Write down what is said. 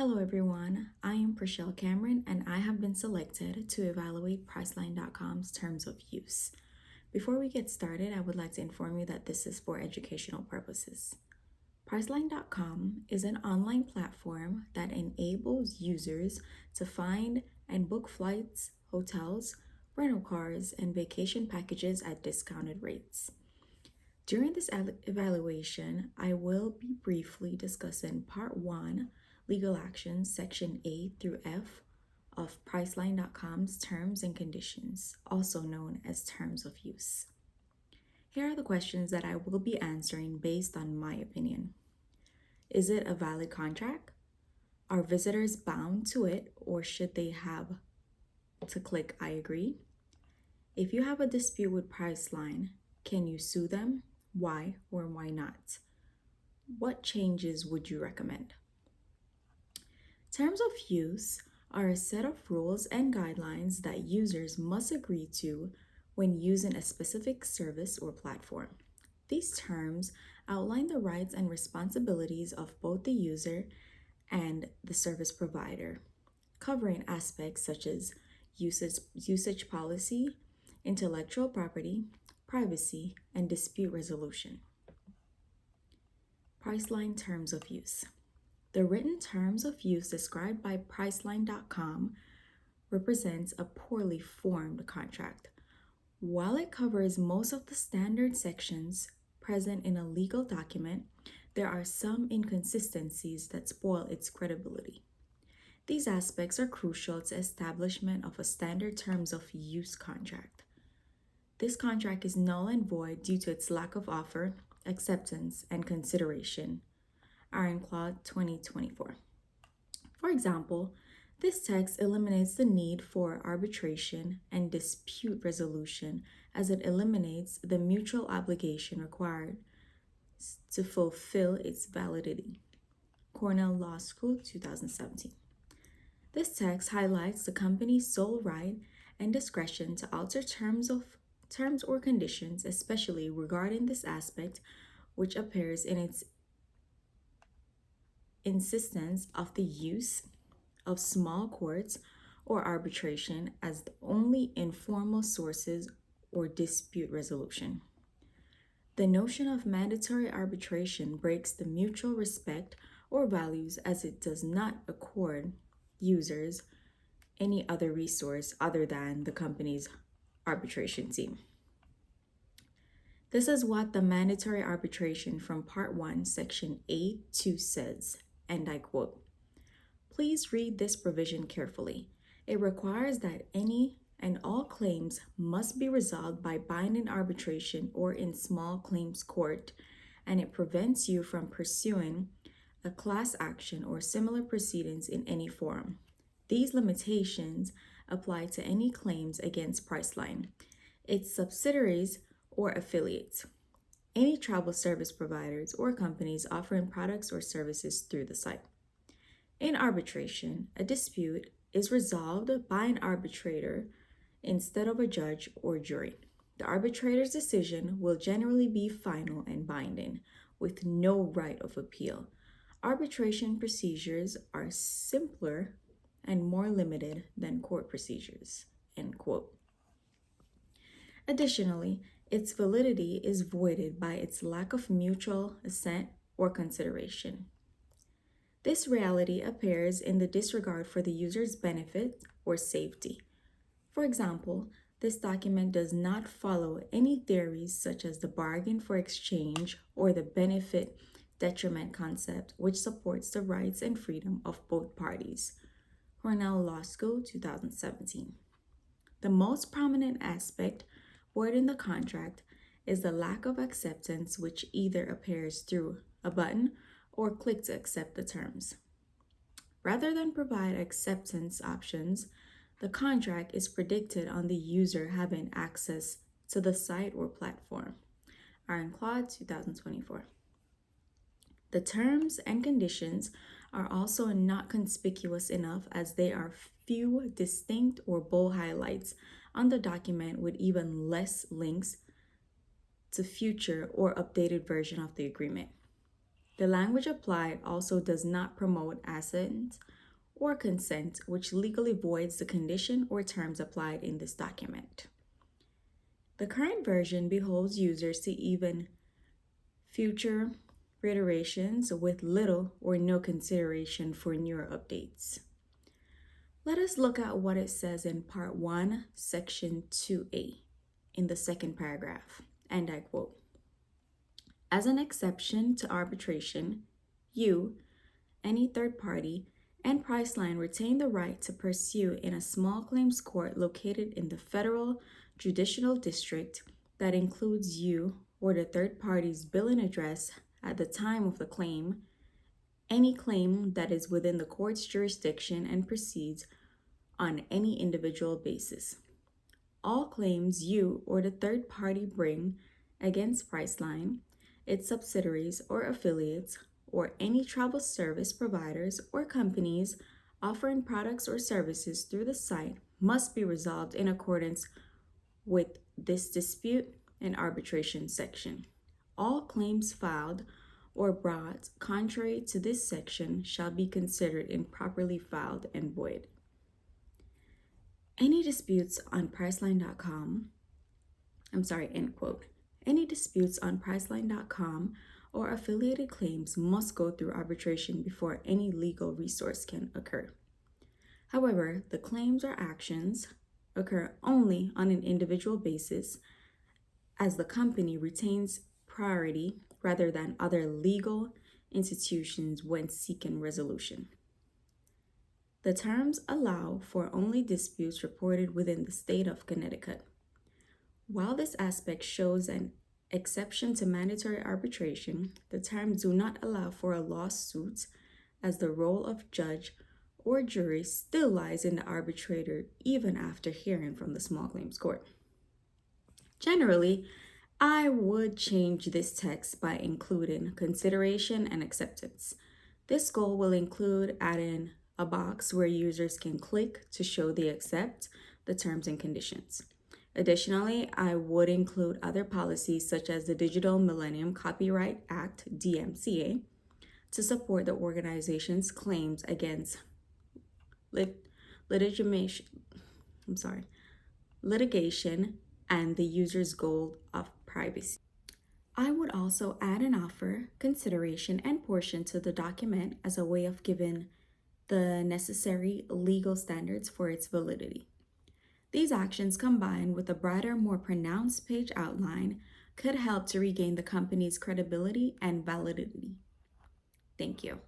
Hello everyone, I am Pershel Cameron and I have been selected to evaluate Priceline.com's terms of use. Before we get started, I would like to inform you that this is for educational purposes. Priceline.com is an online platform that enables users to find and book flights, hotels, rental cars, and vacation packages at discounted rates. During this evaluation, I will be briefly discussing Part 1, Legal Actions, Section A through F of Priceline.com's Terms and Conditions, also known as Terms of Use. Here are the questions that I will be answering based on my opinion. Is it a valid contract? Are visitors bound to it, or should they have to click I agree? If you have a dispute with Priceline, can you sue them? Why or why not? What changes would you recommend? Terms of use are a set of rules and guidelines that users must agree to when using a specific service or platform. These terms outline the rights and responsibilities of both the user and the service provider, covering aspects such as usage policy, intellectual property, privacy, and dispute resolution. Priceline Terms of Use. The written terms of use described by Priceline.com represents a poorly formed contract. While it covers most of the standard sections present in a legal document, there are some inconsistencies that spoil its credibility. These aspects are crucial to establishment of a standard terms of use contract. This contract is null and void due to its lack of offer, acceptance, and consideration. Ironclad 2024. For example, this text eliminates the need for arbitration and dispute resolution as it eliminates the mutual obligation required to fulfill its validity. Cornell Law School 2017. This text highlights the company's sole right and discretion to alter terms or conditions, especially regarding this aspect, which appears in its insistence of the use of small courts or arbitration as the only informal sources or dispute resolution. The notion of mandatory arbitration breaks the mutual respect or values as it does not accord users any other resource other than the company's arbitration team. This is what the mandatory arbitration from Part 1, Section A2 says, and I quote, "Please read this provision carefully. It requires that any and all claims must be resolved by binding arbitration or in small claims court, and it prevents you from pursuing a class action or similar proceedings in any forum. These limitations apply to any claims against Priceline, its subsidiaries, or affiliates, any travel service providers or companies offering products or services through the site. In arbitration, a dispute is resolved by an arbitrator instead of a judge or jury. The arbitrator's decision will generally be final and binding, with no right of appeal. Arbitration procedures are simpler and more limited than court procedures." End quote. Additionally, its validity is voided by its lack of mutual assent or consideration. This reality appears in the disregard for the user's benefit or safety. For example, this document does not follow any theories such as the bargain for exchange or the benefit detriment concept, which supports the rights and freedom of both parties. Cornell Law School 2017. The most prominent aspect void in the contract is the lack of acceptance, which either appears through a button or click to accept the terms. Rather than provide acceptance options, the contract is predicted on the user having access to the site or platform. Ironclad 2024. The terms and conditions are also not conspicuous enough as there are few distinct or bold highlights on the document with even less links to future or updated version of the agreement. The language applied also does not promote assent or consent, which legally voids the condition or terms applied in this document. The current version beholds users to even future reiterations with little or no consideration for newer updates. Let us look at what it says in Part 1, Section 2A, in the second paragraph, and I quote, "As an exception to arbitration, you, any third party, and Priceline retain the right to pursue in a small claims court located in the federal judicial district that includes you or the third party's billing address at the time of the claim, any claim that is within the court's jurisdiction and proceeds on any individual basis. All claims you or the third party bring against Priceline, its subsidiaries or affiliates, or any travel service providers or companies offering products or services through the site must be resolved in accordance with this dispute and arbitration section. All claims filed or brought contrary to this section shall be considered improperly filed and void. Any disputes on Priceline.com, end quote. Any disputes on Priceline.com or affiliated claims must go through arbitration before any legal resource can occur. However, the claims or actions occur only on an individual basis as the company retains priority rather than other legal institutions when seeking resolution. The terms allow for only disputes reported within the state of Connecticut. While this aspect shows an exception to mandatory arbitration, the terms do not allow for a lawsuit as the role of judge or jury still lies in the arbitrator even after hearing from the small claims court. Generally, I would change this text by including consideration and acceptance. This goal will include adding a box where users can click to show they accept the terms and conditions. Additionally, I would include other policies such as the Digital Millennium Copyright Act, DMCA, to support the organization's claims against litigation and the user's goal of privacy. I would also add an offer, consideration, and portion to the document as a way of giving the necessary legal standards for its validity. These actions combined with a brighter, more pronounced page outline could help to regain the company's credibility and validity. Thank you.